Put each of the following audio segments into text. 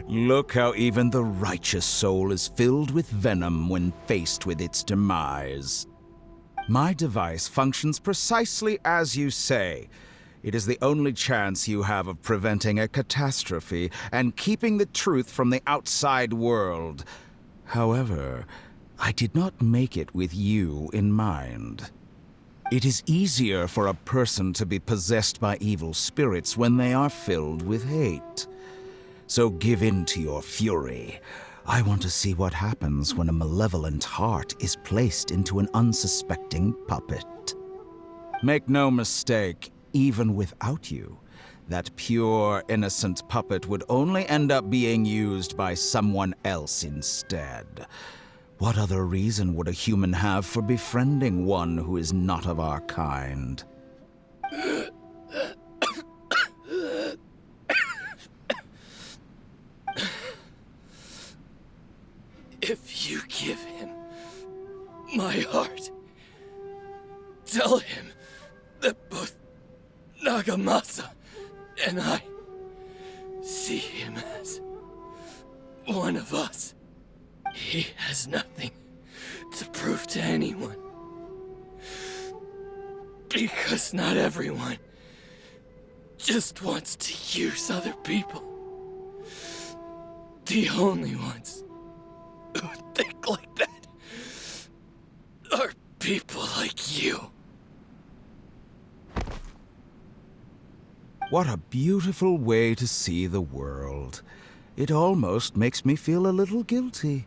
Look how even the righteous soul is filled with venom when faced with its demise. My device functions precisely as you say. It is the only chance you have of preventing a catastrophe and keeping the truth from the outside world. However, I did not make it with you in mind. It is easier for a person to be possessed by evil spirits when they are filled with hate. So give in to your fury. I want to see what happens when a malevolent heart is placed into an unsuspecting puppet. Make no mistake, even without you, that pure, innocent puppet would only end up being used by someone else instead. What other reason would a human have for befriending one who is not of our kind? If you give him my heart, tell him that both Nagamasa and I see him as one of us. He has nothing to prove to anyone. Because not everyone just wants to use other people. The only ones who think like that are people like you. What a beautiful way to see the world. It almost makes me feel a little guilty.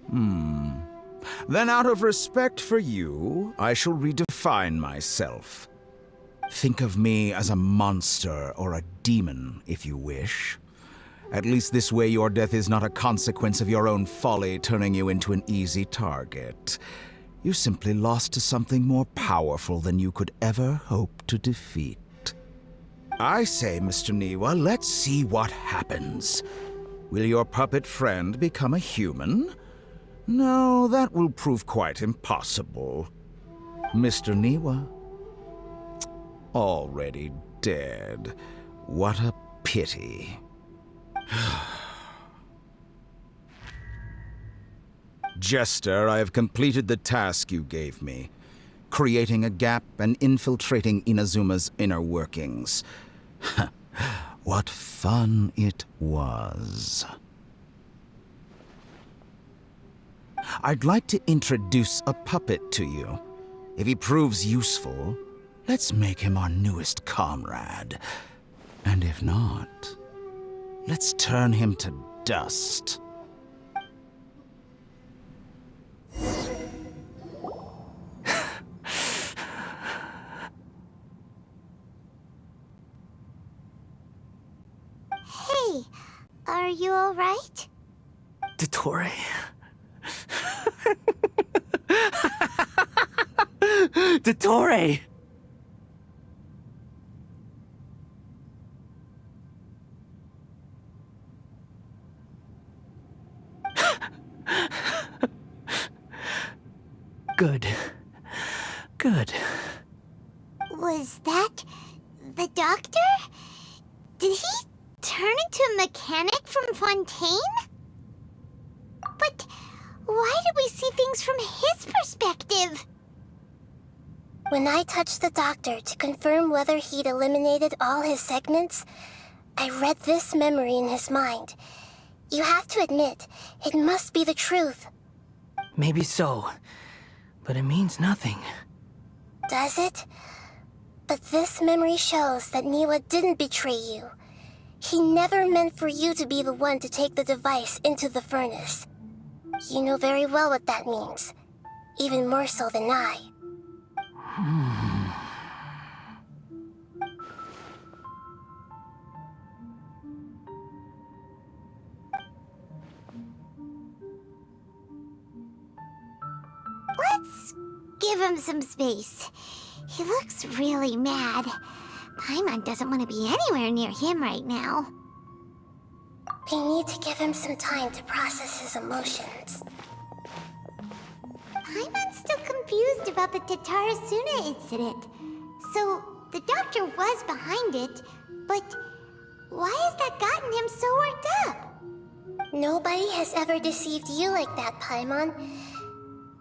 Then out of respect for you, I shall redefine myself. Think of me as a monster or a demon, if you wish. At least this way your death is not a consequence of your own folly turning you into an easy target. You simply lost to something more powerful than you could ever hope to defeat. I say, Mr. Niwa, let's see what happens. Will your puppet friend become a human? No, that will prove quite impossible. Mr. Niwa? Already dead. What a pity. Jester, I have completed the task you gave me. Creating a gap and infiltrating Inazuma's inner workings. What fun it was. I'd like to introduce a puppet to you. If he proves useful, let's make him our newest comrade. And if not, let's turn him to dust. Hey, are you all right? Dottore. Dottore! Good. Good. Was that the doctor? Did he turn into a mechanic from Fontaine? But why did we see things from his perspective? When I touched the doctor to confirm whether he'd eliminated all his segments, I read this memory in his mind. You have to admit, it must be the truth. Maybe so, but it means nothing. Does it? But this memory shows that Niwa didn't betray you. He never meant for you to be the one to take the device into the furnace. You know very well what that means, even more so than I. Let's give him some space. He looks really mad. Paimon doesn't want to be anywhere near him right now. We need to give him some time to process his emotions. Paimon's still confused about the Tatarasuna incident. So, the doctor was behind it, but Why has that gotten him so worked up? Nobody has ever deceived you like that, Paimon.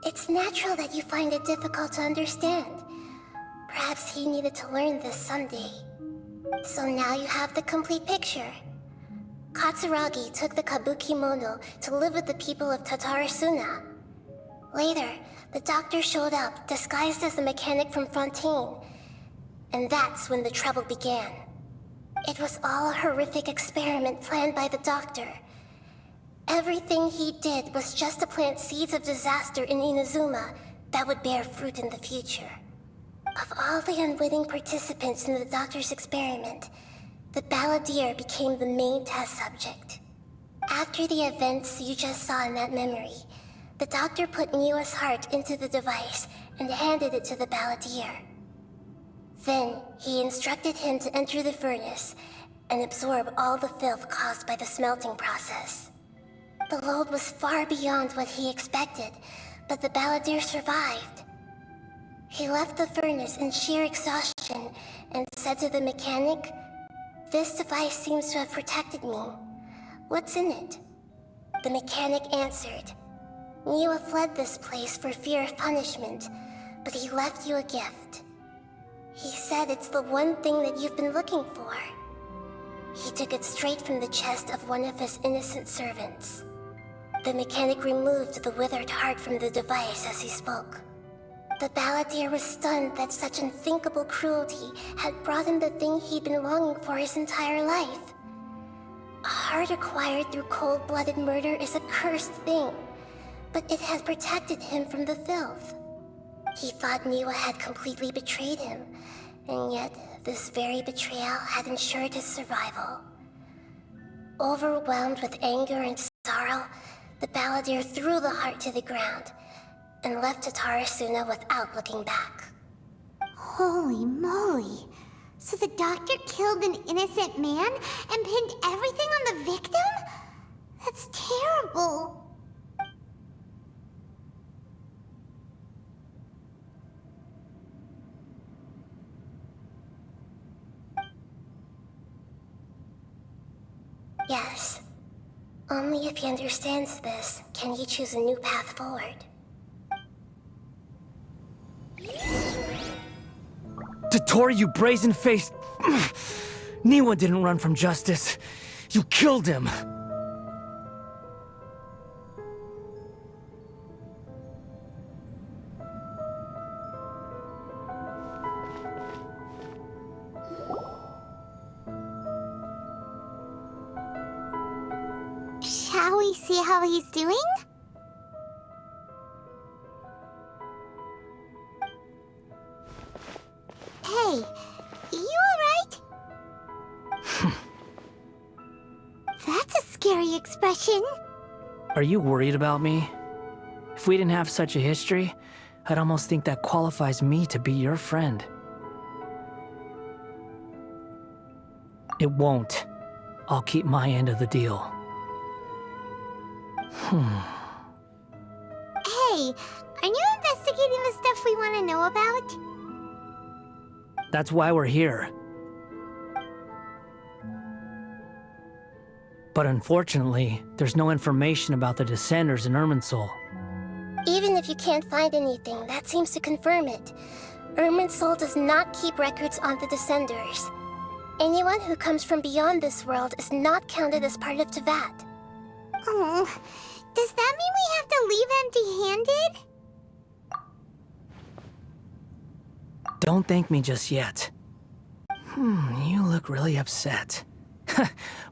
It's natural that you find it difficult to understand. Perhaps he needed to learn this someday. So now you have the complete picture. Katsuragi took the Kabuki Mono to live with the people of Tatarasuna. Later, the doctor showed up, disguised as the mechanic from Fontaine. And that's when the trouble began. It was all a horrific experiment planned by the doctor. Everything he did was just to plant seeds of disaster in Inazuma that would bear fruit in the future. Of all the unwitting participants in the doctor's experiment, the balladeer became the main test subject. After the events you just saw in that memory, the doctor put Niwa's heart into the device and handed it to the balladeer. Then, he instructed him to enter the furnace and absorb all the filth caused by the smelting process. The load was far beyond what he expected, but the balladeer survived. He left the furnace in sheer exhaustion and said to the mechanic, "This device seems to have protected me. What's in it?" The mechanic answered, "Niwa fled this place for fear of punishment, but he left you a gift. He said it's the one thing that you've been looking for." He took it straight from the chest of one of his innocent servants. The mechanic removed the withered heart from the device as he spoke. The balladeer was stunned that such unthinkable cruelty had brought him the thing he'd been longing for his entire life. A heart acquired through cold-blooded murder is a cursed thing, but it had protected him from the filth. He thought Niwa had completely betrayed him, and yet this very betrayal had ensured his survival. Overwhelmed with anger and sorrow, the balladeer threw the heart to the ground and left Tatarasuna without looking back. Holy moly. So the doctor killed an innocent man and pinned everything on the victim? That's terrible. Yes. Only if he understands this can he choose a new path forward. Tottori, you brazen-faced... Niwa didn't run from justice. You killed him. Shall we see how he's doing? Hey, you alright? That's a scary expression. Are you worried about me? If we didn't have such a history, I'd almost think that qualifies me to be your friend. It won't. I'll keep my end of the deal. Hey, aren't you investigating the stuff we want to know about? That's why we're here. But unfortunately, there's no information about the Descenders in Irminsul. Even if you can't find anything, that seems to confirm it. Irminsul does not keep records on the Descenders. Anyone who comes from beyond this world is not counted as part of Teyvat. Oh, does that mean we have to leave empty-handed? Don't thank me just yet. You look really upset.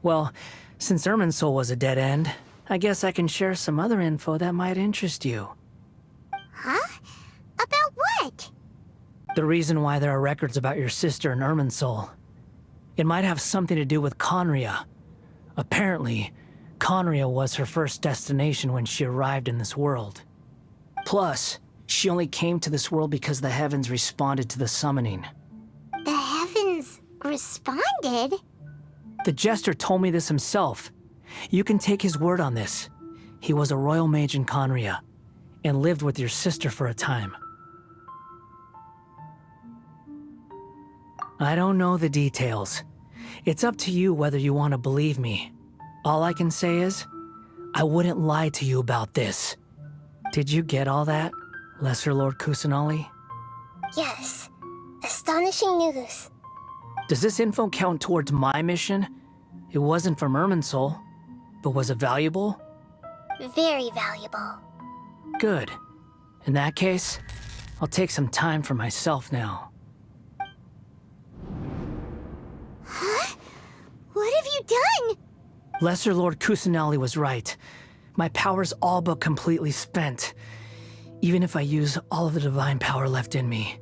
Well, since Irminsul was a dead end, I guess I can share some other info that might interest you. Huh? About what? The reason why there are records about your sister in Irminsul. It might have something to do with Conria. Apparently, Conria was her first destination when she arrived in this world. Plus, she only came to this world because the heavens responded to the summoning. The heavens responded? The Jester told me this himself. You can take his word on this. He was a royal mage in Conria, and lived with your sister for a time. I don't know the details, It's up to you whether you want to believe me. All I can say is, I wouldn't lie to you about this. Did you get all that, Lesser Lord Kusanali? Yes. Astonishing news. Does this info count towards my mission? It wasn't from Irminsul, but was it valuable? Very valuable. Good. In that case, I'll take some time for myself now. Huh? What have you done? Lesser Lord Kusanali was right. My power's all but completely spent. Even if I use all of the divine power left in me,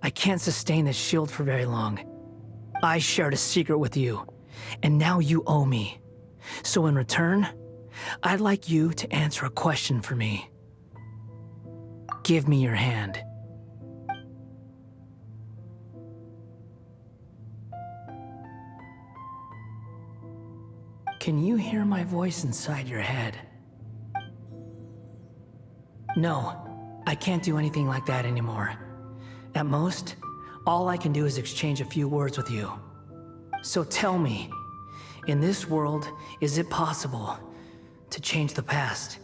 I can't sustain this shield for very long. I shared a secret with you, and now you owe me. So in return, I'd like you to answer a question for me. Give me your hand. Can you hear my voice inside your head? No, I can't do anything like that anymore. At most, all I can do is exchange a few words with you. So tell me, in this world, is it possible to change the past?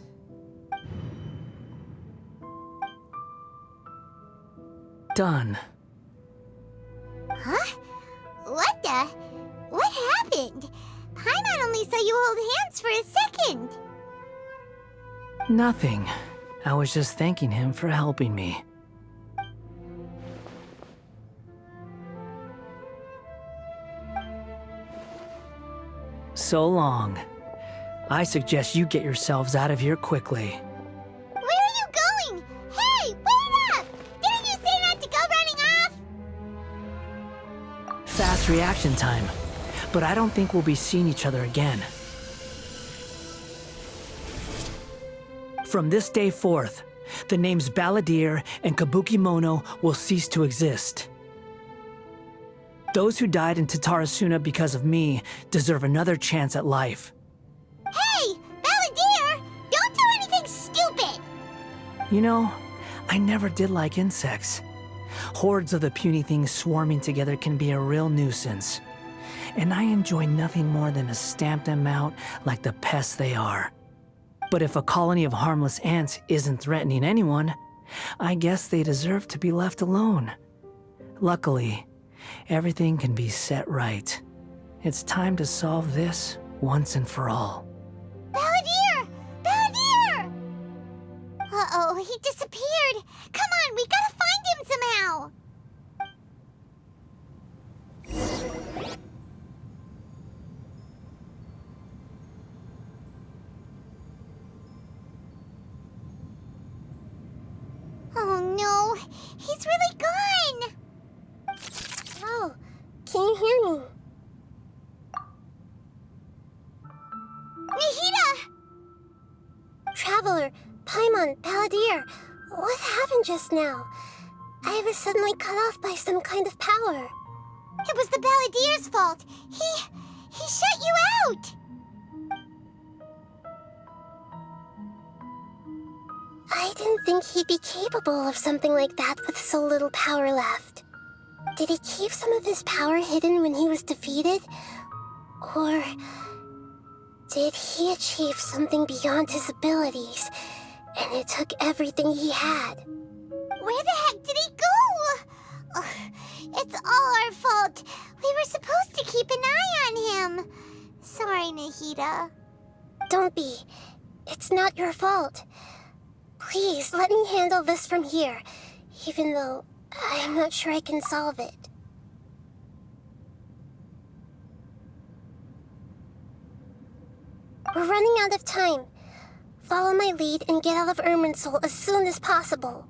Done. Huh? What the? What happened? Paimon only saw you hold hands for a second. Nothing. I was just thanking him for helping me. So long. I suggest you get yourselves out of here quickly. Where are you going? Hey, wait up! Didn't you say not to go running off? Fast reaction time. But I don't think we'll be seeing each other again. From this day forth, the names Balladeer and Kabukimono will cease to exist. Those who died in Tatarasuna because of me deserve another chance at life. Hey, Balladeer! Don't do anything stupid! You know, I never did like insects. Hordes of the puny things swarming together can be a real nuisance. And I enjoy nothing more than to stamp them out like the pests they are. But if a colony of harmless ants isn't threatening anyone, I guess they deserve to be left alone. Luckily, everything can be set right. It's time to solve this once and for all. Balladeer! Balladeer! Uh-oh, he disappeared. Come on, we gotta find him somehow. Oh no, he's really gone. Oh, can you hear me? Nahida! Traveler, Paimon, Balladeer, what happened just now? I was suddenly cut off by some kind of power. It was the Balladeer's fault. He shut you out. I didn't think he'd be capable of something like that with so little power left. Did he keep some of his power hidden when he was defeated? Or did he achieve something beyond his abilities, and it took everything he had? Where the heck did he go? Ugh, it's all our fault. We were supposed to keep an eye on him. Sorry, Nahida. Don't be. It's not your fault. Please, let me handle this from here, even though I'm not sure I can solve it. We're running out of time. Follow my lead and get out of Irminsul as soon as possible.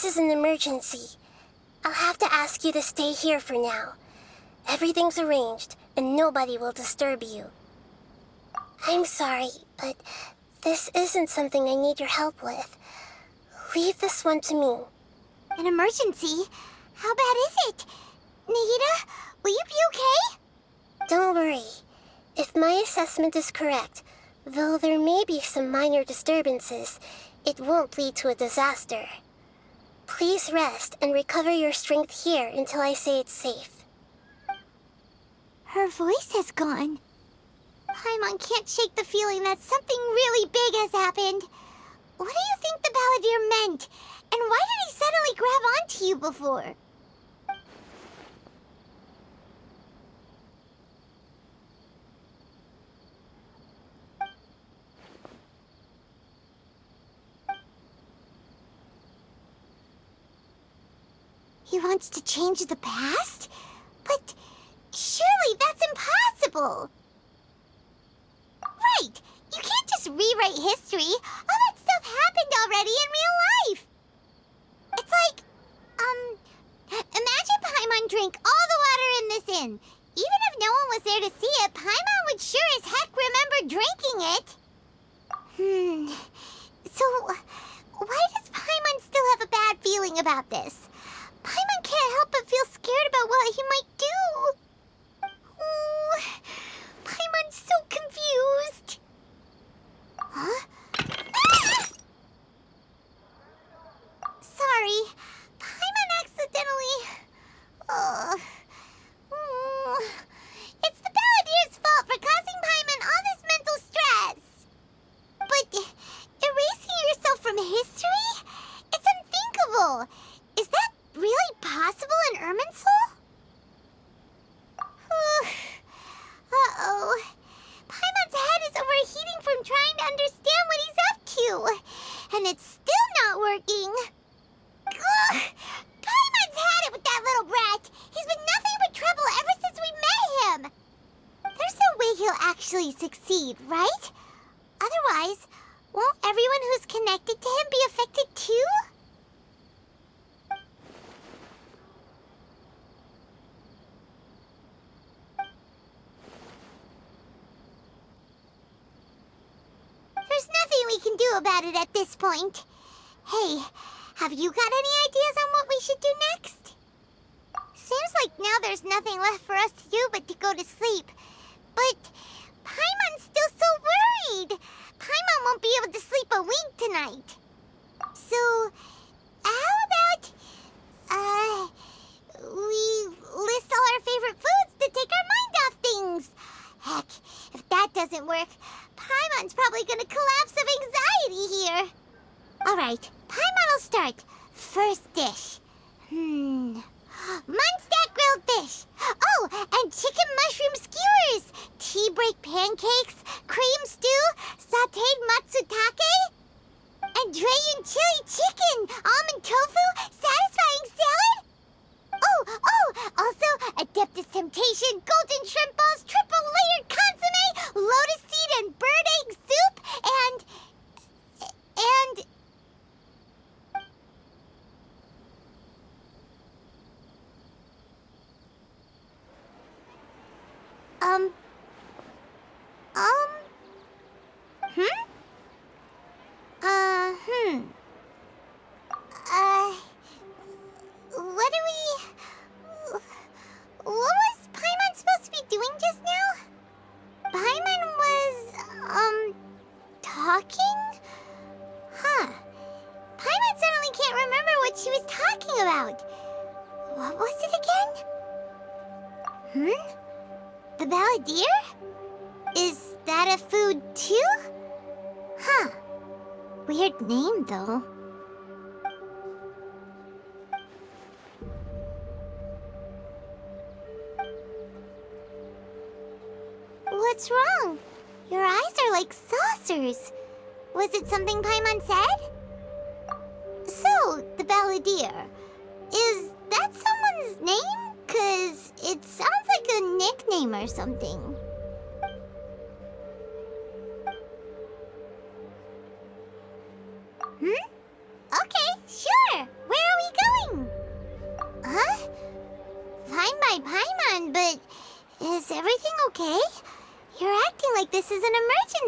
this is an emergency. I'll have to ask you to stay here for now. Everything's arranged, and nobody will disturb you. I'm sorry, but this isn't something I need your help with. Leave this one to me. An emergency? How bad is it? Nahida, will you be okay? Don't worry. If my assessment is correct, though there may be some minor disturbances, it won't lead to a disaster. Please rest and recover your strength here until I say it's safe. Her voice has gone. Paimon can't shake the feeling that something really big has happened. What do you think the Balladeer meant? And why did he suddenly grab onto you before? He wants to change the past? But surely that's impossible! Right! You can't just rewrite history! All that stuff happened already in real life! It's like, imagine Paimon drank all the water in this inn. Even if no one was there to see it, Paimon would sure as heck remember drinking it. So, why does Paimon still have a bad feeling about this? Paimon can't help but feel scared about what he might do. Oh, Paimon's so confused. Huh? Ah! Sorry, Paimon accidentally... It's the Balladeer's fault for causing Paimon all this mental stress. But erasing yourself from history? It's unthinkable. Is that really possible in Irminsul? Uh-oh. Paimon's head is overheating from trying to understand what he's up to. And it's still not working. Ugh. Paimon's had it with that little brat. He's been nothing but trouble ever since we met him. There's no way he'll actually succeed, right? Otherwise, won't everyone who's connected to him be affected too? There's nothing we can do about it at this point. Hey, have you got any ideas on what we should do next? Seems like now there's nothing left for us to do but to go to sleep. But Paimon's still so worried. Paimon won't be able to sleep a wink tonight. So, how about, we list all our favorite foods to take our mind off things? Heck, if that doesn't work, Paimon's probably gonna collapse of anxiety here. Alright, Paimon will start. First dish. Munstack grilled fish. Oh, and chicken mushroom skewers. Tea break pancakes, cream stew, sauteed matsutake, and Dragon chili chicken, almond tofu, satisfying salad. Also, Adeptus Temptation, golden shrimp balls, triple layered consomme, lotus seed and bird egg soup, and... What was Paimon supposed to be doing just now? Paimon was, talking? Huh. Paimon suddenly can't remember what she was talking about. What was it again? The Balladeer? Is that a food too? Huh. Weird name, though. What's wrong? Your eyes are like saucers. Was it something Paimon said? So, the Balladeer. Is that someone's name? 'Cause it sounds like a nickname or something. Okay, sure. Where are by Paimon, but is everything okay? You're acting like this is an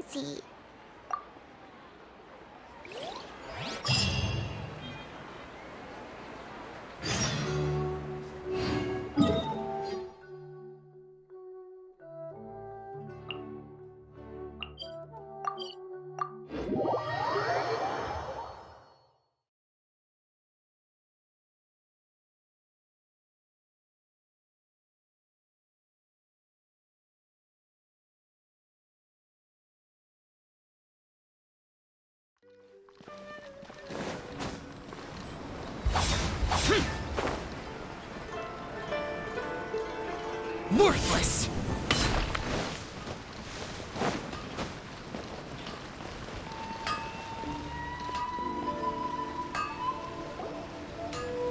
emergency. Worthless!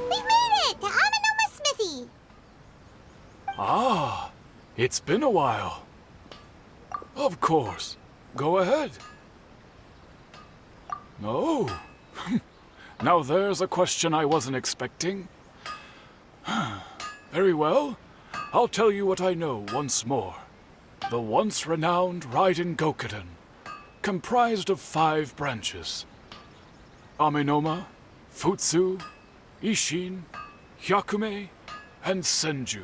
We've made it to Amanoma Smithy. Ah, it's been a while. Of course. Go ahead. Oh. Now there's a question I wasn't expecting. Very well. I'll tell you what I know once more. The once renowned Raiden Gokuden, comprised of 5 branches. Amenoma, Futsu, Ishin, Hyakume, and Senju.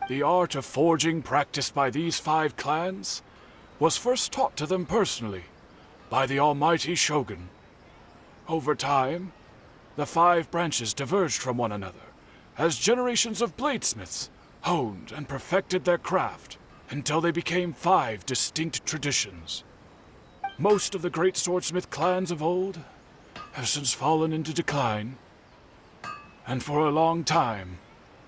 The art of forging practiced by these 5 clans was first taught to them personally by the almighty Shogun. Over time, the 5 branches diverged from one another as generations of bladesmiths honed and perfected their craft until they became 5 distinct traditions. Most of the great swordsmith clans of old have since fallen into decline, and for a long time,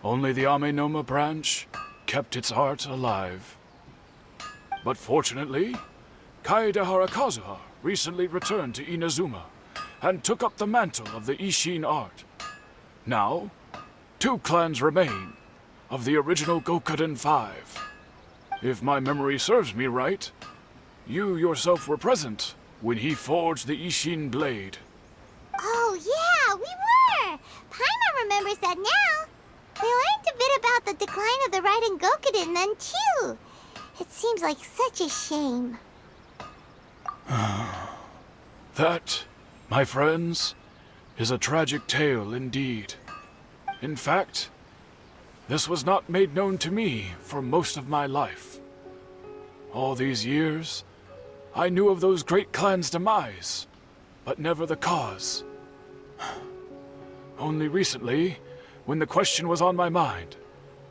only the Amenoma branch kept its art alive. But fortunately, Kaedehara Kazuha recently returned to Inazuma and took up the mantle of the Ishin art. Now, 2 clans remain of the original Gokuden 5. If my memory serves me right, you yourself were present when he forged the Ishin blade. Oh, yeah, we were! Paimon remembers that now. We learned a bit about the decline of the Raiden Gokuden then, too. It seems like such a shame. That, my friends, is a tragic tale indeed. In fact, this was not made known to me for most of my life. All these years, I knew of those great clans' demise, but never the cause. Only recently, when the question was on my mind,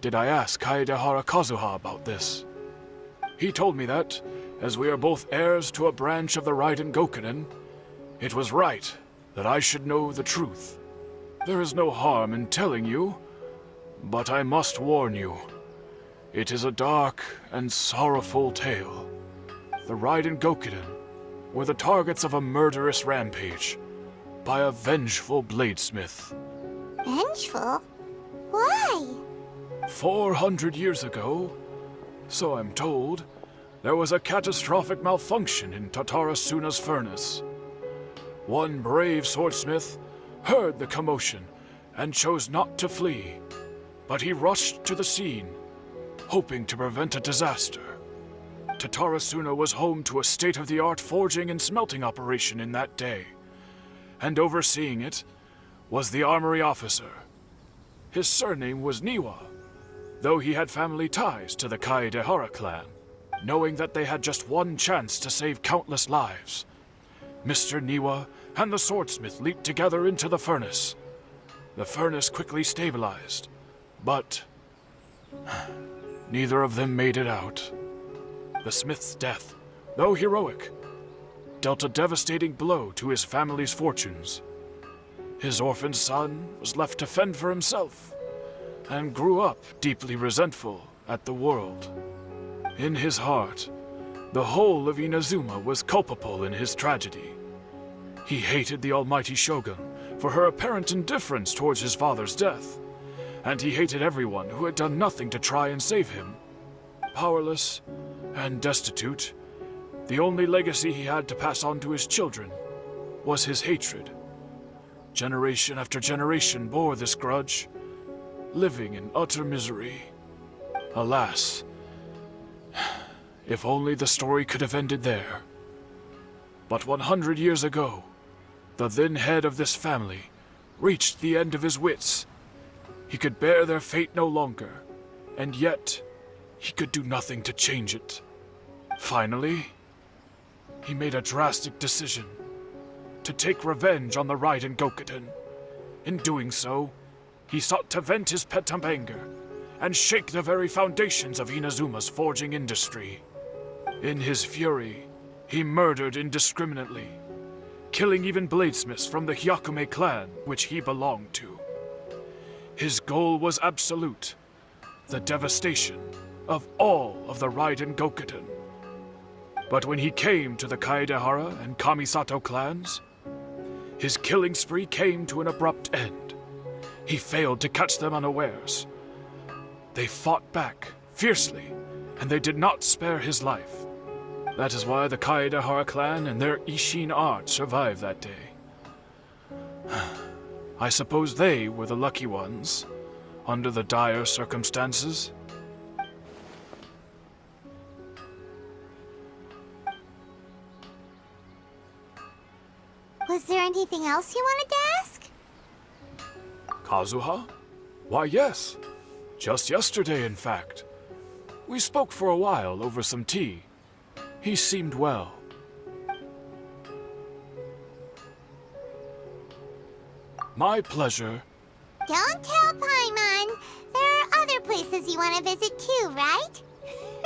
did I ask Kaedehara Kazuha about this. He told me that, as we are both heirs to a branch of the Raiden Gokuden, it was right that I should know the truth. There is no harm in telling you, but I must warn you. It is a dark and sorrowful tale. The Raiden Gokuden were the targets of a murderous rampage by a vengeful bladesmith. Vengeful? Why? 400 years ago, so I'm told, there was a catastrophic malfunction in Tatarasuna's furnace. One brave swordsmith heard the commotion and chose not to flee, but he rushed to the scene, hoping to prevent a disaster. Tatarasuna was home to a state-of-the-art forging and smelting operation in that day, and overseeing it was the armory officer. His surname was Niwa, though he had family ties to the Kaedehara clan. Knowing that they had just one chance to save countless lives, Mr. Niwa and the swordsmith leaped together into the furnace. The furnace quickly stabilized, but neither of them made it out. The smith's death, though heroic, dealt a devastating blow to his family's fortunes. His orphaned son was left to fend for himself, and grew up deeply resentful at the world. In his heart, the whole of Inazuma was culpable in his tragedy. He hated the almighty Shogun for her apparent indifference towards his father's death, and he hated everyone who had done nothing to try and save him. Powerless and destitute, the only legacy he had to pass on to his children was his hatred. Generation after generation bore this grudge, living in utter misery. Alas, if only the story could have ended there. But 100 years ago, the then head of this family reached the end of his wits. He could bear their fate no longer, and yet he could do nothing to change it. Finally, he made a drastic decision to take revenge on the Raiden Gokuden. In doing so, he sought to vent his pent-up anger and shake the very foundations of Inazuma's forging industry. In his fury, he murdered indiscriminately, killing even bladesmiths from the Hyakume clan which he belonged to. His goal was absolute, the devastation of all of the Raiden Gokuden. But when he came to the Kaedehara and Kamisato clans, his killing spree came to an abrupt end. He failed to catch them unawares. They fought back fiercely, and they did not spare his life. That is why the Kaedehara clan and their Ishin art survived that day. I suppose they were the lucky ones, under the dire circumstances. Was there anything else you wanted to ask? Kazuha? Why, yes. Just yesterday, in fact. We spoke for a while over some tea. He seemed well. My pleasure. Don't tell Paimon. There are other places you want to visit too, right?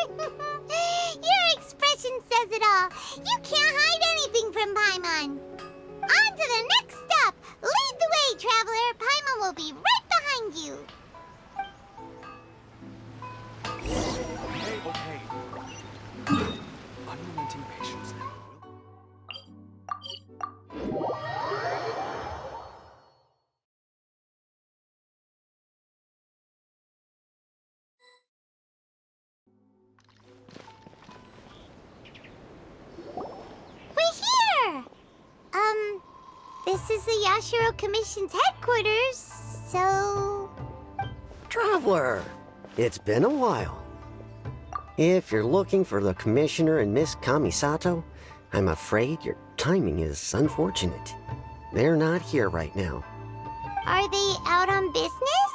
Your expression says it all. You can't hide anything from Paimon. On to the next stop. Lead the way, traveler. Paimon will be right behind you. Okay. Unrelenting patience now. We're here. This is the Yashiro Commission's headquarters, so... Traveler, it's been a while. If you're looking for the Commissioner and Miss Kamisato, I'm afraid your timing is unfortunate. They're not here right now. Are they out on business?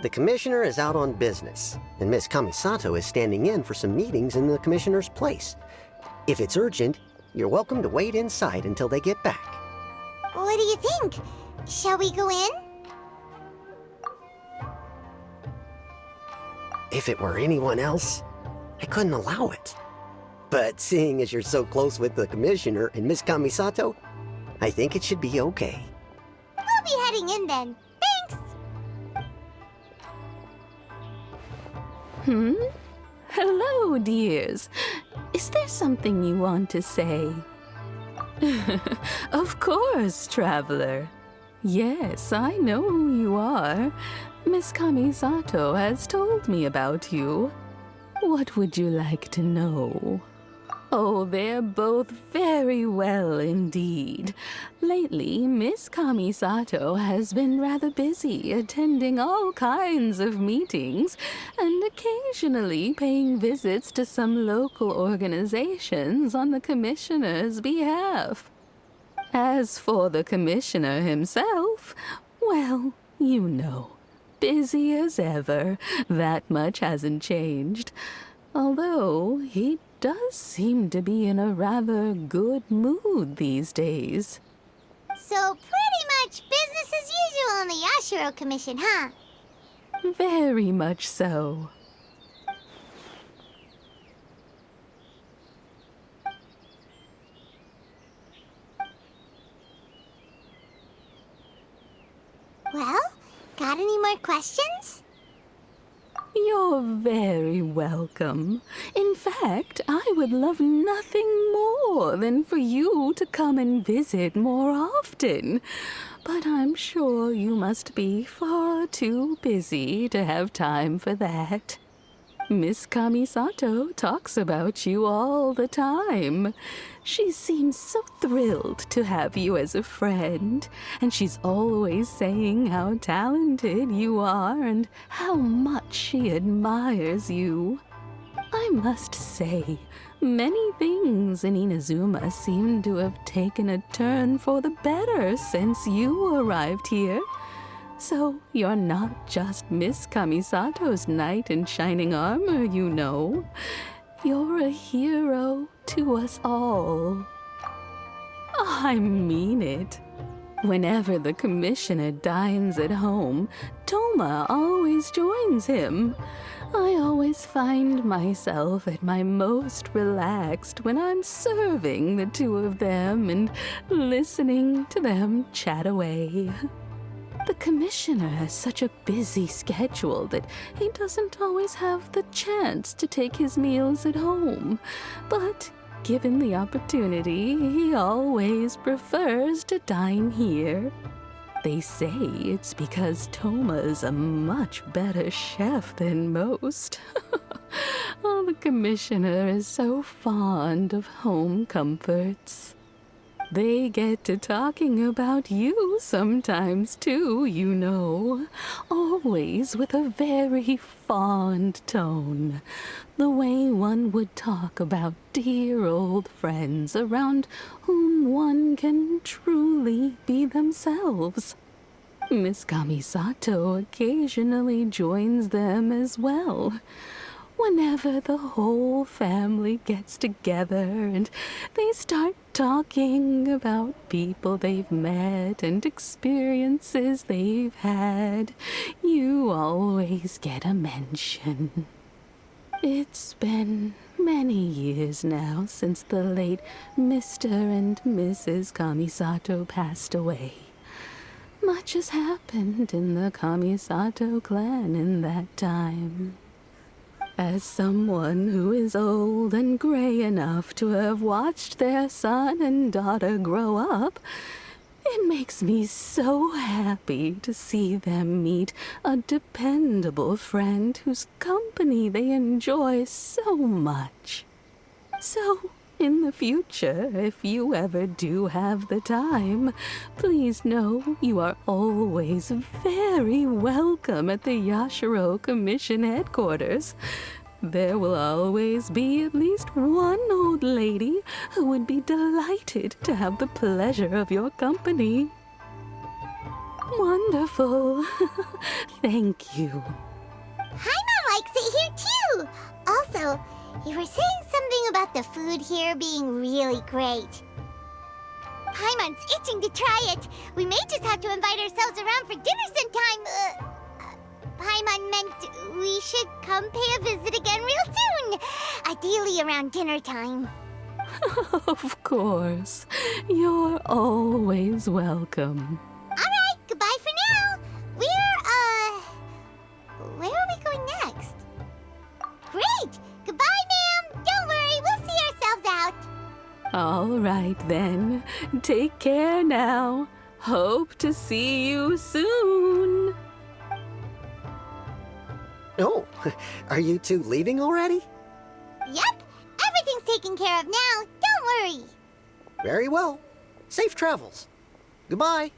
The Commissioner is out on business, and Miss Kamisato is standing in for some meetings in the Commissioner's place. If it's urgent, you're welcome to wait inside until they get back. What do you think? Shall we go in? If it were anyone else, I couldn't allow it. But seeing as you're so close with the Commissioner and Miss Kamisato, I think it should be okay. We'll be heading in then. Thanks! Hello, dears. Is there something you want to say? Of course, traveler. Yes, I know who you are. Miss Kamisato has told me about you. What would you like to know? Oh, they're both very well indeed. Lately, Miss Kamisato has been rather busy attending all kinds of meetings and occasionally paying visits to some local organizations on the Commissioner's behalf. As for the Commissioner himself, well, you know, busy as ever. That much hasn't changed. Although he does seem to be in a rather good mood these days. So pretty much business as usual in the Yashiro Commission, huh? Very much so. Well, got any more questions? You're very welcome. In fact, I would love nothing more than for you to come and visit more often. But I'm sure you must be far too busy to have time for that. Miss Kamisato talks about you all the time. She seems so thrilled to have you as a friend, and she's always saying how talented you are and how much she admires you. I must say, many things in Inazuma seem to have taken a turn for the better since you arrived here. So you're not just Miss Kamisato's knight in shining armor, you know. You're a hero to us all. I mean it. Whenever the commissioner dines at home, Toma always joins him. I always find myself at my most relaxed when I'm serving the two of them and listening to them chat away. The commissioner has such a busy schedule that he doesn't always have the chance to take his meals at home, but given the opportunity, he always prefers to dine here. They say it's because Toma is a much better chef than most. Oh, the commissioner is so fond of home comforts. They get to talking about you sometimes too, you know. Always with a very fond tone. The way one would talk about dear old friends around whom one can truly be themselves. Miss Kamisato occasionally joins them as well. Whenever the whole family gets together and they start talking about people they've met and experiences they've had, you always get a mention. It's been many years now since the late Mr. and Mrs. Kamisato passed away. Much has happened in the Kamisato clan in that time. As someone who is old and gray enough to have watched their son and daughter grow up, it makes me so happy to see them meet a dependable friend whose company they enjoy so much. So, in the future, if you ever do have the time, please know you are always very welcome at the Yashiro Commission headquarters. There will always be at least one old lady who would be delighted to have the pleasure of your company. Wonderful. Thank you. Paimon likes it here too! Also, you were saying something about the food here being really great. Paimon's itching to try it. We may just have to invite ourselves around for dinner sometime. Paimon meant we should come pay a visit again real soon. Ideally around dinner time. Of course. You're always welcome. Alright, goodbye for now. Where are we going next? Great! Goodbye, ma'am! Don't worry, we'll see ourselves out. All right, then. Take care now. Hope to see you soon. Oh, are you two leaving already? Yep, everything's taken care of now. Don't worry. Very well. Safe travels. Goodbye.